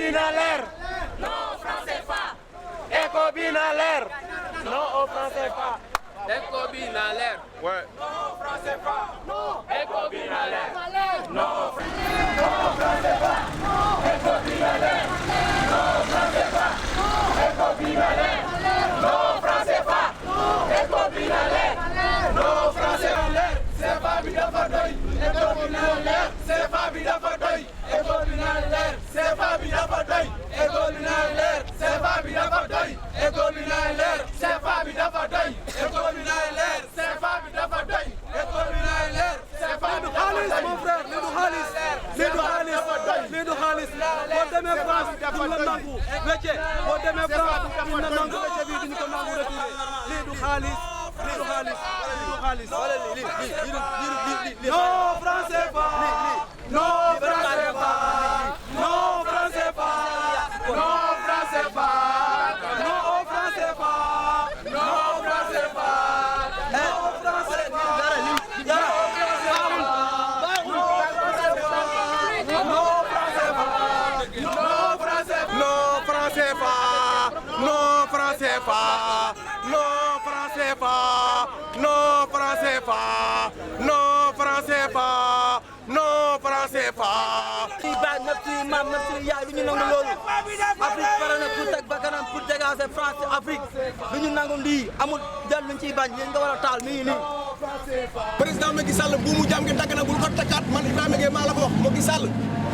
binalaire. Non au franc CFA. Éco binalaire. Non au franc CFA. Éco binalaire. Ouais. Non au franc CFA. Non. Éco binalaire. Non au franc CFA. Éco binalaire. Non au franc CFA. Éco binalaire. Non au franc CFA. Éco binalaire. Non au franc CFA. CFA bi dafa doy. Éco binalaire. CFA bi dafa doy. Éco binalaire. CFA bi dafa doy. Éco binalaire. CFA bi dafa doy. Éco binalaire. CFA bi dafa doy. Éco binalaire. CFA bi dafa doy. Éco binalaire. CFA bi dafa doy. Mon frère, lii du xaalis. Lii du xaalis. Lii du xaalis. Boo demee France duñ la nangu wecce. Boo demee France duñ la nangu wecce bi duñ ko nangu retiré. Lii du xaalis. Lii du xaalis. Lii du xaalis. Non franc CFA. Non franc CFA. Non franc CFA. Non franc CFA. Non franc CFA. Non franc CFA. Non franc CFA. maam même suñu yaay du ñu nangu loolu Afrique pare na pour teg bakkanam pour dégager France Afrique du ñu nangu lii amul jël luñ ciy bañ yéen nga war a taal mi ngi nii. président Macky Sall mbuumu jaam gi dagg na bul ko takkaat man Ibrahima Gueye maa la ko wax Macky Sall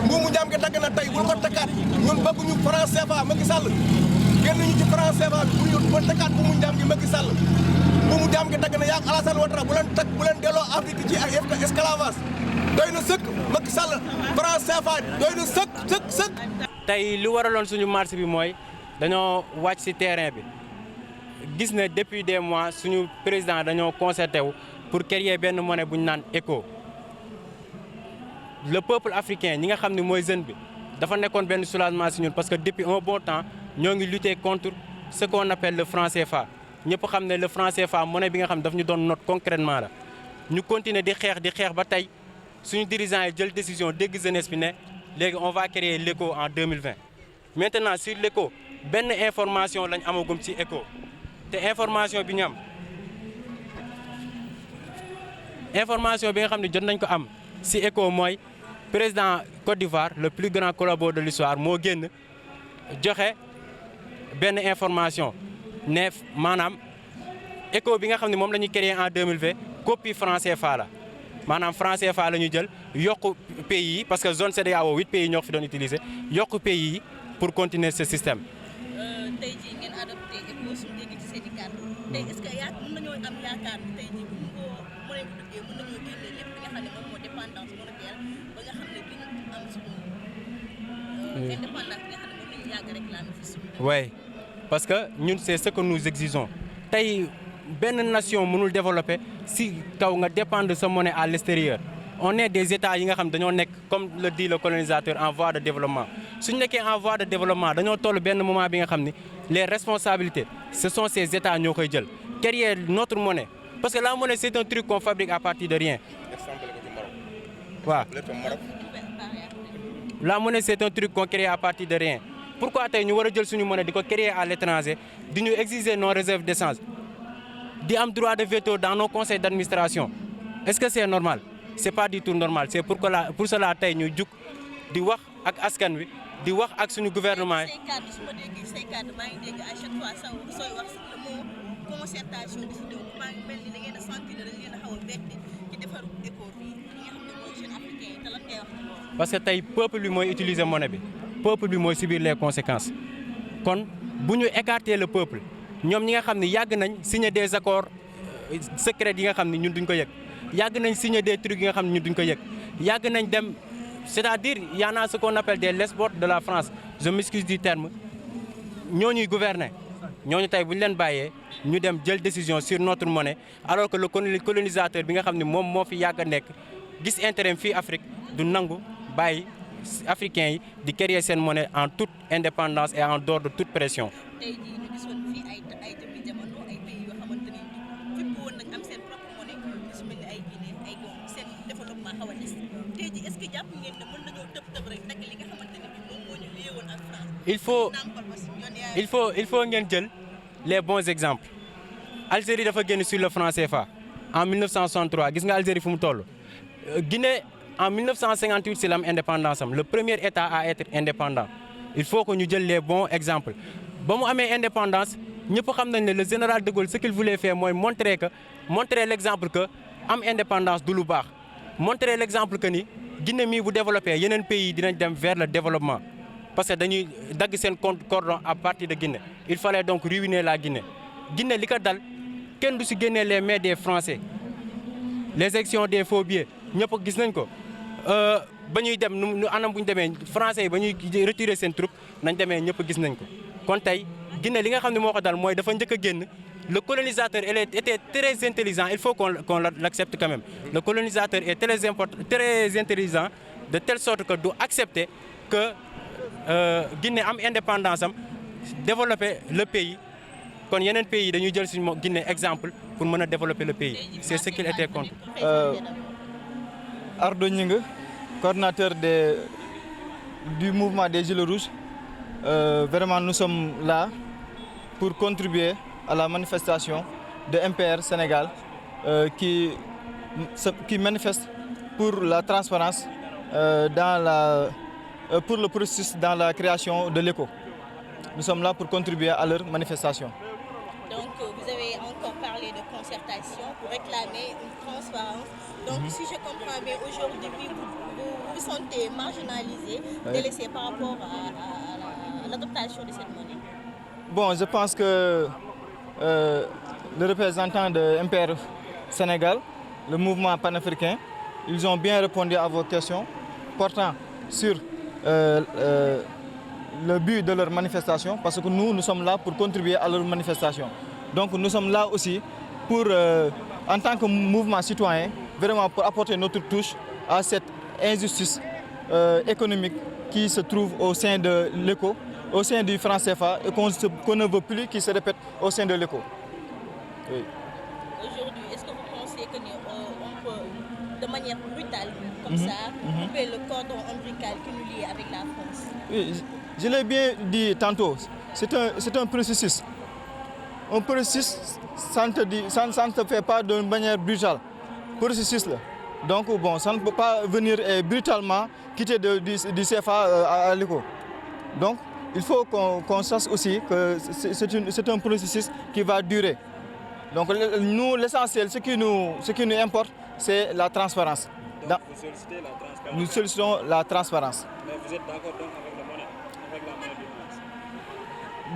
mbuumu jaam gi dagg na tey bul ko takkaat ñun bëgguñu franc CFA Macky Sall génn ñu ci franc CFA bi bu ñu takkaat mbuumu jaam gi Macky Sall mbuumu jaam gi dagg na yaa Alassane Ouattara bu leen delloo Afrique ci ay esclavage doy na sëkk Macky Sall franc CFA doy na sëkk. tey li waraloon suñu marche bi mooy dañoo wàcc ci terrain bi gis na depuis des mois suñu président dañoo concerté wu pour créer benn monnaie bu ñu naan ECO. le peuple africain ñi nga xam ne mooy jeune bi dafa nekkoon benn soulagement ci ñun parce que depuis un bon temps ñoo ngi lutter contre ce qu'on appelle le franc CFA ñëpp xam ne le franc CFA monnaie bi nga xam ne daf ñu doon note concrètement la ñu continuer di xeex ba tey suñu dirigeants yi jël décision dégg jeunesse bi ne léegi on va créer l'ECO en 2020 maintenant sur l'ECO benn information lañ amagum ci ECO te information bi ñu am information bi nga xam ne jot nañ ko am ci ECO mooy président Côte d'Ivoire le plus grand collabo de l'histoire moo génn joxe benn information ne maanaam ECO bi nga xam ne moom la ñu créé en 2020 copie franc CFA la maanaam franc CFA la ñu jël yokku pays yi parce que zone CEDEAO 8 pays ñoo ko fi doon utiliser yokku pays yi pour continuer ce système. tey jii ngeen adopté ECO suñu dégg ci seen i kàddu tey est-ce que mën nañoo am yaakaar ni tey jii bu ñu ko mënee ko duggee mën nañoo génne lépp li nga xam ne moom moo dépendance monétaire ba nga xam ne duñu am suñu indépendance bi nga xam ne moom la ñu yàgg réclamé fi suñu. oui parce que ñun c'est ce que nous exigeons tey benn nation mënul développer si kaw nga dépendre sa monnaie à l'extérieur on est des états yi nga xam dañoo nekk comme le dit le colonisateur en voie de développement suñu nekkee en voie de développement dañoo toll benn moment bi nga xam ni les responsabilités ce sont ces états ñoo koy jël créer notre monnaie parce que la monnaie c'est un truc qu'on fabrique à partir de rien. waaw la monnaie c'est un truc qu'on crée à partir de rien pourquoi tey ñu war a jël suñu monnaie di ko créer à l'étranger di ñu exiger nos réserves d'échange di am droit de veto dans nos conseils d'administration est-ce que c'est normal c'est pas du tout normal c'est pour cela tey ñu jug di wax ak askan wi di wax ak suñu gouvernement yi. say kàddu su ma déggee say kàddu maa ngi dégg à chaque fois sooy wax le mot concertation di si ñëw maa ngi mel ni da ngeen a sentir dañ leen a xaw a bette ci defaru ECO bi ñi nga xam ne mooy jeunes africains yi te lan ngay wax ci loolu. parce que tey peuple bi mooy utiliser monnaie bi peuple bi mooy subir les conséquences kon bu ñu écarter le peuple. ñoom ñi nga xam ne yàgg nañ signer des accords secrets yi nga xam ne ñun duñ ko yëg yàgg nañ signer des trucs yi nga xam ne ñun duñ ko yëg yàgg nañ dem c'est-à-dire y en a ce qu'on appelle des lesbotes de la France je m'excuse du terme ñooñuy gouverner ñooñu tey bu ñu leen bàyyee ñu dem jël décision sur notre monnaie alors que le colonisateur bi nga xam ne moom moo fi yàgg a nekk gis intérêt fii Afrique du nangu bàyyi africains yi di créer seen monnaie en toute indépendance et en dehors de toute pression. tey jii ñu gisoon fii ay jëmmi jamono ay pays yoo xamante ne fépp woon nañ am seen propre monnaie ñu si mel ni ay Guinée ay Congo seen développement xaw a des tey jii est-ce que jàpp ngeen ne mën nañoo tëb rek nag li nga xamante ne bii moom moo ñu lié woon ak France il faut ngeen jël les bons exemples. Algérie dafa génn sur le franc CFA en 1963 gis nga Algérie fu mu toll. Guinée en 1958 c'est l'am indépendance am le premier état à être indépendant. Il faut que ñu jël les bons exemples ba mu amee indépendance ñëpp xam nañ ne le général de Gaulle ce qu'il voulait faire mooy montrer l'exemple que am indépendance du lu baax montrer l'exemple que ni Guinée mii bu développé yeneen pays dinañ dem vers le développement parce que dañuy dagg seen cordon à partir de Guinée. Il fallait donc ruiner la Guinée. Guinée li ko dal kenn du si génnee les mains des Français les actions des faux billets ñëpp gis nañ ko ba ñuy dem nu anam bu ñu demee Français yi ba ñuy retirer seen troupe nañ demee ñëpp gis nañ ko. kon tey Guinée li nga xam ne moo ko dal mooy dafa njëkk a génn le colonisateur était très intelligent il faut qu'on l'accepte quand même. Le colonisateur est très intelligent de telle sorte que du accepter que Guinée am indépendance am développer le pays. kon yeneen pays dañuy jël ci Guinée exemple pour mën a développer le pays c'est ce qu'il était contre. Ardo Gningue, coordinateur du mouvement des Gilets Rouges. Vraiment nous sommes là pour contribuer à la manifestation de MPR Sénégal qui manifeste pour la transparence pour le processus dans la création de l'éco. Nous sommes là pour contribuer à leur manifestation. Donc, vous avez encore parlé de concertation pour réclamer une transparence. Donc, si je comprends bien, aujourd'hui, vous vous sentez marginalisé, délaissé par rapport à l'adoption de cette monnaie. Bon, je pense que le représentant de MPR Sénégal, le mouvement panafricain, ils ont bien répondu à vos questions portant sur le but de leur manifestation, parce que nous sommes là pour contribuer à leur manifestation. Donc nous sommes là aussi pour, en tant que mouvement citoyen, vraiment pour apporter notre touche à cette injustice économique qui se trouve au sein de l'éco, au sein du franc CFA, et qu'on ne veut plus qu'il se répète au sein de l'éco. Oui. Aujourd'hui, est-ce que vous pensez qu'on peut, de manière brutale, comme ça, couper le cordon ombilical qui nous lie avec la France? Oui, je l'ai bien dit tantôt, c'est un processus. Un processus, ça ne se fait pas de manière brutale. Processus là. Donc bon, ça ne peut pas venir brutalement quitter du CFA à l'éco. Donc il faut qu'on sache aussi que c'est un processus qui va durer. Donc nous, l'essentiel, ce qui nous importe, c'est la transparence. Donc, vous sollicitez la transparence. Nous sollicitons la transparence. Mais vous êtes d'accord donc avec la monnaie du France?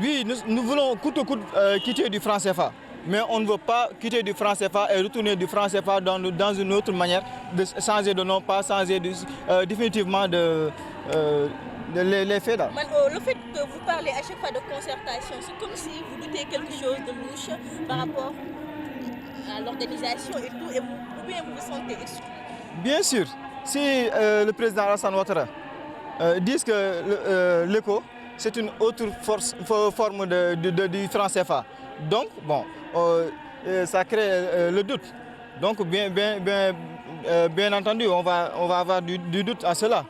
Oui, nous voulons coûte que coûte quitter du franc CFA. Mais on ne veut pas quitter du franc CFA et retourner du franc CFA dans une autre manière de changer de nom, pas changer définitivement les faits là. Le fait que vous parlez à chaque fois de concertation, c'est comme si vous doutez quelque chose de louche par rapport à l'organisation et tout, ou bien vous vous sentez exclu? Bien sûr, si le président Alassane Ouattara dit que l'éco, c'est une autre forme du franc CFA. Donc, bon, ça crée le doute. Donc, bien entendu, on va avoir du doute à cela.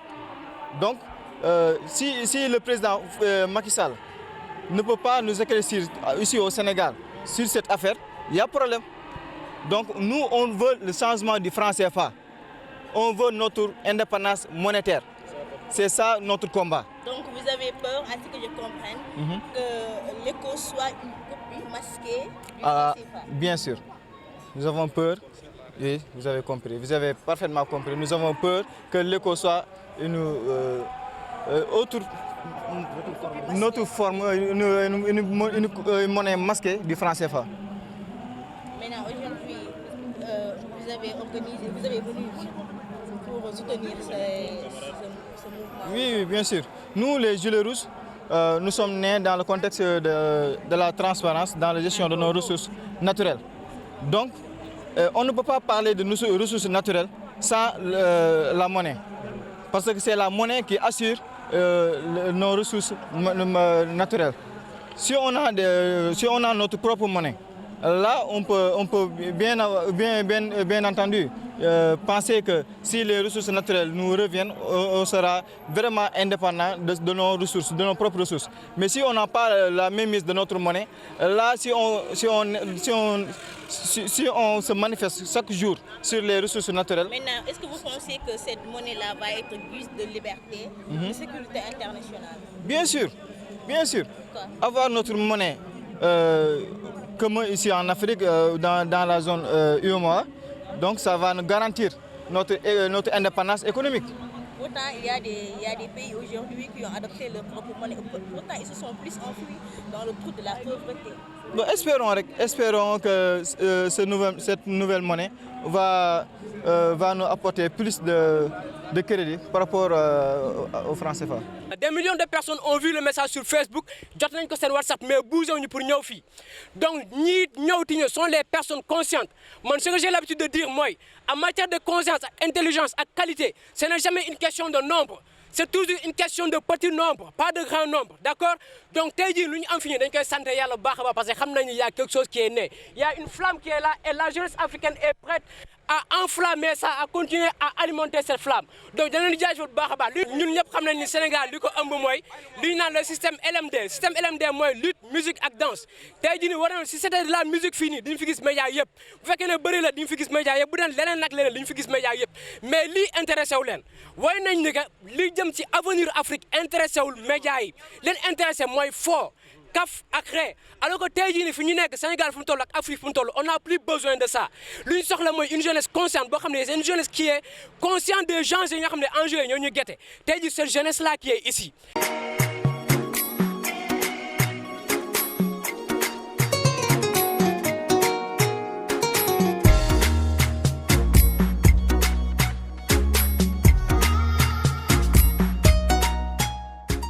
Donc, si le président Macky Sall ne peut pas nous éclaircir ici au Sénégal sur cette affaire, il y a problème. Donc, nous, on veut le changement du franc CFA. On veut notre indépendance monétaire. C'est ça notre combat. Donc vous avez peur, à ce que je comprenne, que l'éco soit une copie masquée du franc CFA? Bien sûr. Nous avons peur, oui, vous avez compris, vous avez parfaitement compris. Nous avons peur que l'éco soit une autre forme, une monnaie masquée du franc CFA. Maintenant, aujourd'hui, vous avez venu pour soutenir ce mouvement? Oui, bien sûr. Nous, les Gilets Rouges, nous sommes nés dans le contexte de la transparence dans la gestion de nos ressources naturelles. Donc, on ne peut pas parler de nos ressources naturelles sans la monnaie. Parce que c'est la monnaie qui assure nos ressources naturelles. Si on a notre propre monnaie, Là, on peut bien entendu penser que si les ressources naturelles nous reviennent, on sera vraiment indépendant de nos ressources, de nos propres ressources. Mais si on n'a pas la mainmise de notre monnaie, là, si on se manifeste chaque jour sur les ressources naturelles. Maintenant, est-ce que vous pensez que cette monnaie-là va être guise de liberté, de sécurité internationale? Bien sûr, bien sûr. Quoi? Avoir notre monnaie comme ici en Afrique, dans la zone UEMOA, donc ça va nous garantir notre indépendance économique. Pourtant, il y a des pays aujourd'hui qui ont adopté leur propre monnaie. Pourtant, ils se sont plus enfouis dans le trou de la pauvreté. Bon, espérons que cette nouvelle monnaie va nous apporter plus de crédit par rapport au franc CFA. Des millions de personnes ont vu le message sur Facebook, jot nañ ko seen WhatsApp, mais bougé wuñu pour ñëw fii. Donc ñii ñëwti ñu sont les personnes conscientes. Man, ce que j'ai l'habitude de dire, moi, en matière de conscience, intelligence et qualité, ce n'est jamais une question de nombre. C'est toujours une question de petit nombre, pas de grand nombre, d'accord? Donc, tey jii lu ñu am fi ñu dañ koy sant Yàlla bu baax a baax parce que xam nañu y a quelque chose qui est né. Il y a une flamme qui est là et la jeunesse africaine est prête à enflammer ça, à continuer à alimenter cette flamme. Donc, dañ leen di jaajëfal bu baax a baax. Ñun ñëpp xam nañ ni Sénégal li ko ëmb mooy li ñu naan le système LMD. Système LMD mooy lutte, musique ak danse. Tey jii nii war na si c'était de la musique fii nii diñu fi gis média yëpp. Bu fekkee ne bëri la diñu fi gis média yëpp, bu dee leneen nag leneen diñu fi gis média yëpp. Mais lii intéressé wu leen. Woy nañ ni que li jëm ci avenir Afrique intéressé wul média yi. Leen intéressé mooy foo. Kaf ak ree alors que tey jii nii fi ñu nekk Sénégal fu mu toll ak Afrique fu mu toll on n'a plus besoin de ça lu ñu soxla mooy une jeunesse consciente boo xam ne c'est une jeunesse qui est consciente des gens yi nga xam ne enjeux yi ñoo ñu gete tey jii cette jeunesse là qui est ici.